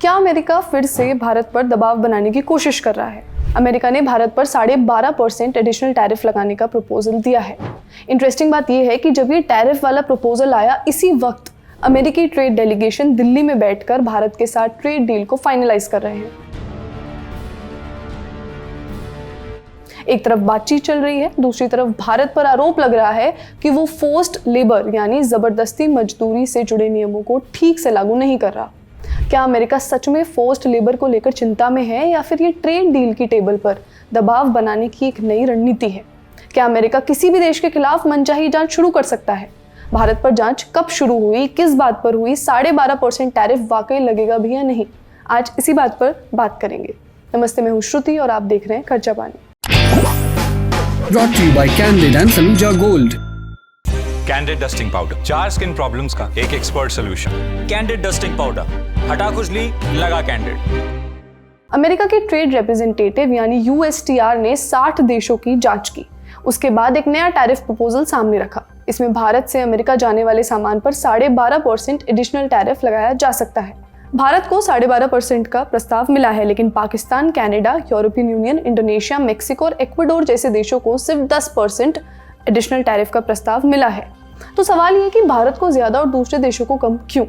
क्या अमेरिका फिर से भारत पर दबाव बनाने की कोशिश कर रहा है? अमेरिका ने भारत पर 12.5% एडिशनल टैरिफ लगाने का प्रपोजल दिया है। इंटरेस्टिंग बात यह है कि जब ये टैरिफ वाला प्रपोजल आया, इसी वक्त अमेरिकी ट्रेड डेलीगेशन दिल्ली में बैठकर भारत के साथ ट्रेड डील को फाइनलाइज कर रहे हैं। एक तरफ बातचीत चल रही है, दूसरी तरफ भारत पर आरोप लग रहा है कि वो फोर्स्ड लेबर यानी जबरदस्ती मजदूरी से जुड़े नियमों को ठीक से लागू नहीं कर रहा। क्या अमेरिका सच में फोर्स्ड लेबर को लेकर चिंता में है या फिर ये ट्रेड डील की टेबल पर दबाव बनाने की एक नई रणनीति है? क्या अमेरिका किसी भी देश के खिलाफ मनचाही जांच शुरू कर सकता है? भारत पर जांच कब शुरू हुई, किस बात पर हुई, 12.5% टैरिफ वाकई लगेगा भी या नहीं? आज इसी बात पर बात करेंगे। नमस्ते, मैं हूँ श्रुति और आप देख रहे हैं खर्चा पानी। Brought to you by Candid and Saluja Gold. Candid dusting powder, 4 skin problems का एक expert solution. Candid dusting powder, हटा खुजली, लगा कैंडिड। अमेरिका के ट्रेड रिप्रेजेंटेटिव यानी USTR ने 60 देशों की जांच की। उसके बाद एक नया टैरिफ प्रपोजल सामने रखा। इसमें भारत से अमेरिका जाने वाले सामान पर 12.5% एडिशनल टैरिफ लगाया जा सकता है। भारत को 12.5% का प्रस्ताव मिला है, लेकिन Pakistan, Canada, European union, Indonesia, Mexico और इक्वाडोर जैसे देशों को सिर्फ 10% एडिशनल टैरिफ का प्रस्ताव मिला है। तो सवाल ये कि भारत को ज्यादा और दूसरे देशों को कम क्यों?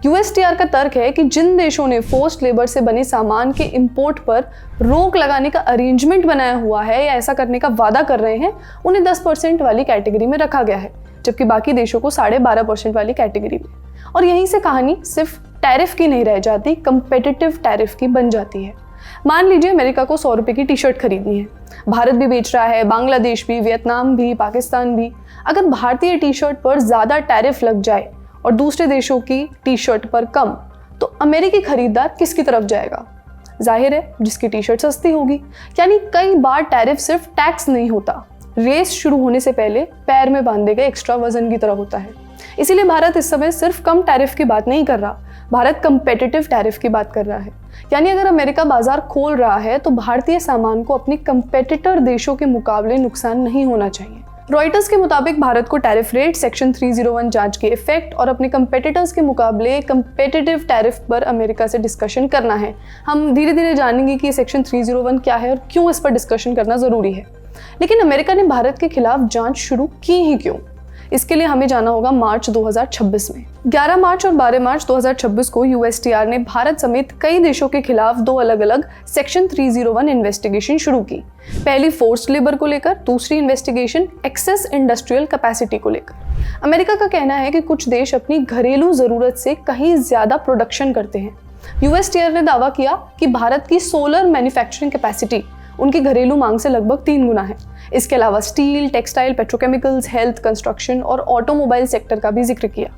USTR का तर्क है कि जिन देशों ने फोर्स्ड लेबर से बने सामान के इंपोर्ट पर रोक लगाने का अरेंजमेंट बनाया हुआ है या ऐसा करने का वादा कर रहे हैं, उन्हें 10% वाली कैटेगरी में रखा गया है, जबकि बाकी देशों को 12.5% वाली कैटेगरी में। और यहीं से कहानी सिर्फ टैरिफ की नहीं रह जाती, कंपेटिटिव टैरिफ की बन जाती है। मान लीजिए अमेरिका को 100 रुपए की टी-शर्ट खरीदनी है। भारत भी बेच रहा है, बांग्लादेश भी, वियतनाम भी, पाकिस्तान भी। अगर भारतीय टी-शर्ट पर ज़्यादा टैरिफ लग जाए और दूसरे देशों की टी-शर्ट पर कम, तो अमेरिकी खरीदार किसकी तरफ जाएगा? जाहिर है जिसकी टी-शर्ट सस्ती होगी। यानी कई बार टैरिफ सिर्फ टैक्स नहीं होता, रेस शुरू होने से पहले पैर में बांधे गए एक्स्ट्रा वजन की तरह होता है। इसीलिए भारत इस समय सिर्फ कम टैरिफ की बात नहीं कर रहा, भारत कंपेटिटिव टैरिफ की बात कर रहा है। यानी अगर अमेरिका बाजार खोल रहा है तो भारतीय सामान को अपने कंपेटिटर देशों के मुकाबले नुकसान नहीं होना चाहिए। रॉयटर्स के मुताबिक भारत को टैरिफ रेट, सेक्शन 301 जांच के इफेक्ट और अपने कंपेटिटर्स के मुकाबले कंपेटिटिव टैरिफ पर अमेरिका से डिस्कशन करना है। हम धीरे धीरे जानेंगे कि सेक्शन 301 क्या है और क्यों इस पर डिस्कशन करना जरूरी है। लेकिन अमेरिका ने भारत के खिलाफ जांच शुरू की ही क्यों? इसके लिए हमें जाना होगा मार्च 2026 में। 11 मार्च और 12 मार्च 2026 को USTR ने भारत समेत कई देशों के खिलाफ 2 अलग अलग सेक्शन 301 इन्वेस्टिगेशन शुरू की। पहली फोर्स्ड लेबर को लेकर, दूसरी इन्वेस्टिगेशन एक्सेस इंडस्ट्रियल कैपेसिटी को लेकर। अमेरिका का कहना है कि कुछ देश अपनी घरेलू जरूरत से कहीं ज्यादा प्रोडक्शन करते हैं। USTR ने दावा किया कि भारत की सोलर मैन्युफैक्चरिंग कैपेसिटी उनकी घरेलू मांग से लगभग 3 गुना है। इसके अलावा steel, textile, petrochemicals, health, construction और ऑटोमोबाइल सेक्टर का भी जिक्र किया।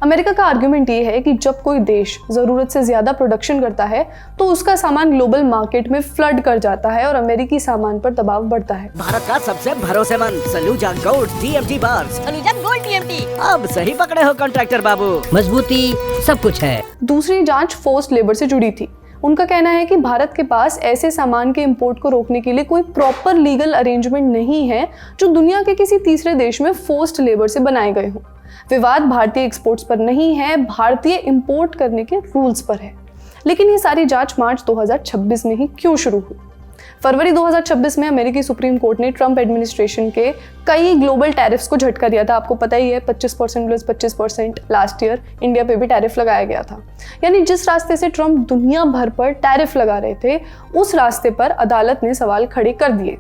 अमेरिका का आर्गुमेंट ये है कि जब कोई देश जरूरत से ज्यादा प्रोडक्शन करता है तो उसका सामान ग्लोबल मार्केट में फ्लड कर जाता है और अमेरिकी सामान पर दबाव बढ़ता है। भारत का सबसे भरोसेमंद Saluja gold TMT bars. Saluja gold TMT। अब सही पकड़े हो कॉन्ट्रैक्टर बाबू, मजबूती सब कुछ है। दूसरी जांच फोर्स्ड लेबर से जुड़ी थी। उनका कहना है कि भारत के पास ऐसे सामान के इंपोर्ट को रोकने के लिए कोई प्रॉपर लीगल अरेंजमेंट नहीं है जो दुनिया के किसी तीसरे देश में फोर्स्ड लेबर से बनाए गए हों। विवाद भारतीय एक्सपोर्ट्स पर नहीं है, भारतीय इंपोर्ट करने के रूल्स पर है। लेकिन ये सारी जांच मार्च 2026 में ही क्यों शुरू हुई? फरवरी 2026 में अमेरिकी सुप्रीम कोर्ट ने ट्रंप एडमिनिस्ट्रेशन के कई ग्लोबल टैरिफ्स को झटका दिया था। आपको पता ही है, 25% प्लस 25% लास्ट ईयर इंडिया पे भी टैरिफ लगाया गया था। यानी जिस रास्ते से ट्रंप दुनिया भर पर टैरिफ लगा रहे थे, उस रास्ते पर अदालत ने सवाल खड़े कर दिए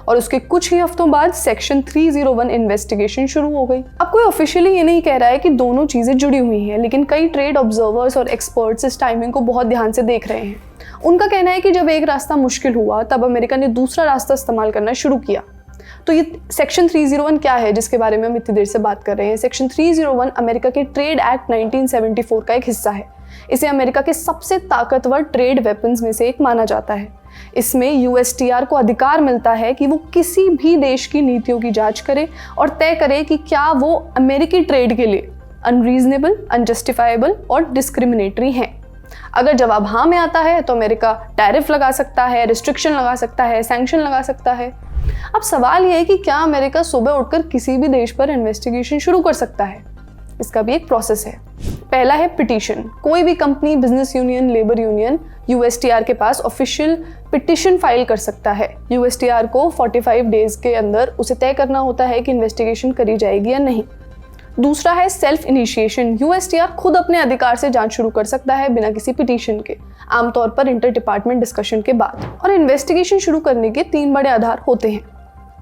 और उसके कुछ ही हफ्तों बाद सेक्शन 301 इन्वेस्टिगेशन शुरू हो गई। अब कोई ऑफिशियली ये नहीं कह रहा है कि दोनों चीजें जुड़ी हुई हैं, लेकिन कई ट्रेड ऑब्जर्वर्स और एक्सपर्ट्स इस टाइमिंग को बहुत ध्यान से देख रहे हैं। उनका कहना है कि जब एक रास्ता मुश्किल हुआ तब अमेरिका ने दूसरा रास्ता इस्तेमाल करना शुरू किया। तो ये सेक्शन 301 क्या है जिसके बारे में हम इतनी देर से बात कर रहे हैं? सेक्शन 301 अमेरिका के ट्रेड एक्ट 1974 का एक हिस्सा है। इसे अमेरिका के सबसे ताकतवर ट्रेड वेपन्स में से एक माना जाता है। इसमें USTR को अधिकार मिलता है कि वो किसी भी देश की नीतियों की जांच करे और तय करे कि क्या वो अमेरिकी ट्रेड के लिए अनरीजनेबल, अनजस्टिफाइबल और डिस्क्रिमिनेटरी हैं। अगर जवाब हाँ में आता है तो अमेरिका टैरिफ लगा सकता है, रिस्ट्रिक्शन लगा सकता है, सैंक्शन लगा सकता है। अब सवाल यह है कि क्या अमेरिका सुबह उठकर किसी भी देश पर इन्वेस्टिगेशन शुरू कर सकता है? इसका भी एक प्रोसेस है। पहला है पिटीशन। कोई भी company, business union, labour union USTR के पास ऑफिशियल पिटीशन फाइल कर सकता है। यूएसटीआर को 45 डेज के अंदर उसे तय करना होता है कि इन्वेस्टिगेशन करी जाएगी या नहीं। दूसरा है सेल्फ इनिशिएशन। यूएसटीआर खुद अपने अधिकार से जांच शुरू कर सकता है बिना किसी पिटीशन के, आमतौर पर इंटर डिपार्टमेंट डिस्कशन के बाद। और इन्वेस्टिगेशन शुरू करने के 3 बड़े आधार होते हैं,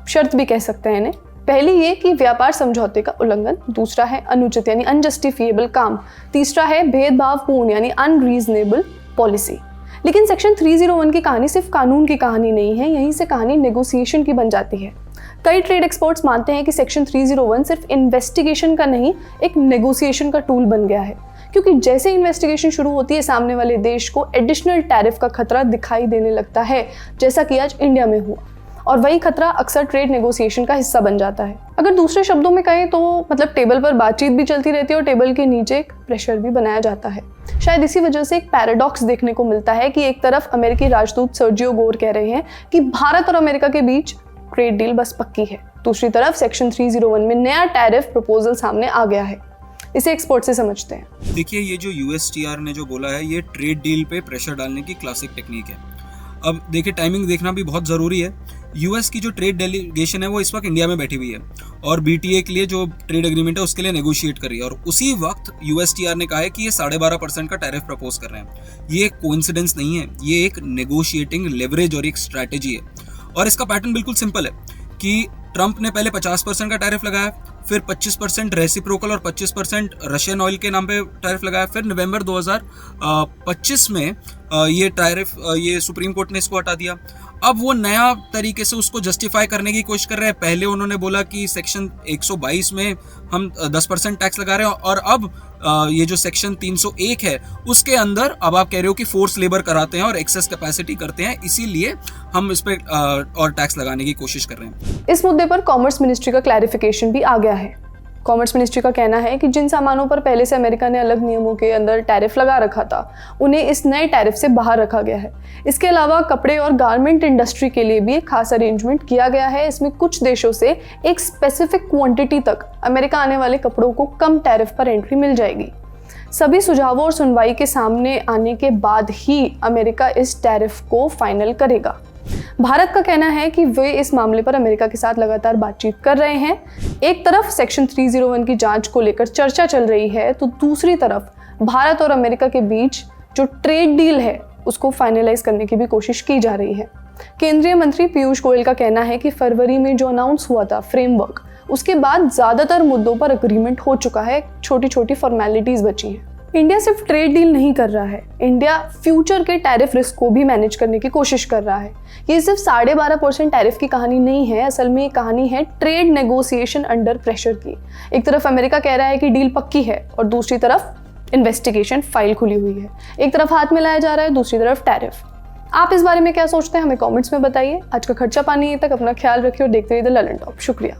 शर्त भी कह सकते हैं इन्हें। पहली ये कि व्यापार समझौते का उल्लंघन, दूसरा है अनुचित यानी अनजस्टिफिएबल काम, तीसरा है भेदभावपूर्ण यानी अनरीजनेबल पॉलिसी। लेकिन सेक्शन 301 की कहानी सिर्फ कानून की कहानी नहीं है, यहीं से कहानी नेगोशिएशन की बन जाती है। कई ट्रेड एक्सपर्ट्स मानते हैं कि सेक्शन 301 सिर्फ इन्वेस्टिगेशन का नहीं, एक नेगोशिएशन का टूल बन गया है, क्योंकि जैसे इन्वेस्टिगेशन शुरू होती है सामने वाले देश को एडिशनल टैरिफ का खतरा दिखाई देने लगता है, जैसा कि आज इंडिया में हुआ। और वही खतरा अक्सर ट्रेड नेगोशिएशन का हिस्सा बन जाता है। अगर दूसरे शब्दों में कहें तो मतलब टेबल पर बातचीत भी चलती रहती है और टेबल के नीचे एक प्रेशर भी बनाया जाता है। शायद इसी वजह से एक पैराडॉक्स देखने को मिलता है कि एक तरफ अमेरिकी राजदूत सर्जियो गोर कह रहे हैं कि भारत और अमेरिका के बीच ट्रेड डील बस पक्की है, दूसरी तरफ सेक्शन 301 में नया टैरिफ प्रपोजल सामने आ गया है। इसे एक्सपर्ट से समझते हैं। देखिए, ये जो यूएसटीआर ने जो बोला है, ये ट्रेड डील पे प्रेशर डालने की क्लासिक टेक्निक है। अब देखिए, टाइमिंग देखना भी बहुत ज़रूरी है। यूएस की जो ट्रेड डेलीगेशन है वो इस वक्त इंडिया में बैठी हुई है और बीटीए के लिए जो ट्रेड एग्रीमेंट है उसके लिए नेगोशिएट कर रही है, और उसी वक्त यूएसटीआर ने कहा है कि ये 12.5% का टैरिफ प्रपोज कर रहे हैं। ये एक कोइंसिडेंस नहीं है, ये एक नेगोशिएटिंग लेवरेज और एक स्ट्रैटेजी है। और इसका पैटर्न बिल्कुल सिंपल है कि ट्रंप ने पहले 50% का टैरिफ लगाया, फिर 25% रेसिप्रोकल और 25% रशियन ऑयल के नाम पे टैरिफ लगाया। फिर नवंबर 2025 में ये टैरिफ ये सुप्रीम कोर्ट ने इसको हटा दिया। अब वो नया तरीके से उसको जस्टिफाई करने की कोशिश कर रहे हैं। पहले उन्होंने बोला कि सेक्शन 122 में हम 10% टैक्स लगा रहे हैं, और अब ये जो सेक्शन 301 है उसके अंदर अब आप कह रहे हो कि फोर्स लेबर कराते हैं और एक्सेस कैपेसिटी करते हैं, इसीलिए हम इस पे और टैक्स लगाने की कोशिश कर रहे हैं। इस मुद्दे पर कॉमर्स मिनिस्ट्री का क्लैरिफिकेशन भी आ गया है। कॉमर्स मिनिस्ट्री का कहना है कि जिन सामानों पर पहले से अमेरिका ने अलग नियमों के अंदर टैरिफ लगा रखा था, उन्हें इस नए टैरिफ से बाहर रखा गया है। इसके अलावा कपड़े और गारमेंट इंडस्ट्री के लिए भी एक खास अरेंजमेंट किया गया है। इसमें कुछ देशों से एक स्पेसिफिक क्वांटिटी तक अमेरिका आने वाले कपड़ों को कम टैरिफ पर एंट्री मिल जाएगी। सभी सुझावों और सुनवाई के सामने आने के बाद ही अमेरिका इस टैरिफ को फाइनल करेगा। भारत का कहना है कि वे इस मामले पर अमेरिका के साथ लगातार बातचीत कर रहे हैं। एक तरफ सेक्शन 301 की जांच को लेकर चर्चा चल रही है, तो दूसरी तरफ भारत और अमेरिका के बीच जो ट्रेड डील है उसको फाइनलाइज करने की भी कोशिश की जा रही है। केंद्रीय मंत्री पीयूष गोयल का कहना है कि फरवरी में जो अनाउंस हुआ था फ्रेमवर्क, उसके बाद ज्यादातर मुद्दों पर एग्रीमेंट हो चुका है, छोटी छोटी फॉर्मेलिटीज बची हैं। इंडिया सिर्फ ट्रेड डील नहीं कर रहा है, इंडिया फ्यूचर के टैरिफ रिस्क को भी मैनेज करने की कोशिश कर रहा है। ये सिर्फ 12.5% टैरिफ की कहानी नहीं है, असल में ये कहानी है ट्रेड नेगोशिएशन अंडर प्रेशर की। एक तरफ अमेरिका कह रहा है कि डील पक्की है और दूसरी तरफ इन्वेस्टिगेशन फाइल खुली हुई है। एक तरफ हाथ मिलाया जा रहा है, दूसरी तरफ टैरिफ। आप इस बारे में क्या सोचते हैं, हमें कमेंट्स में बताइए। आज का खर्चा पानी तक अपना ख्याल रखिए और देखते रहिए द ललन टॉप। शुक्रिया।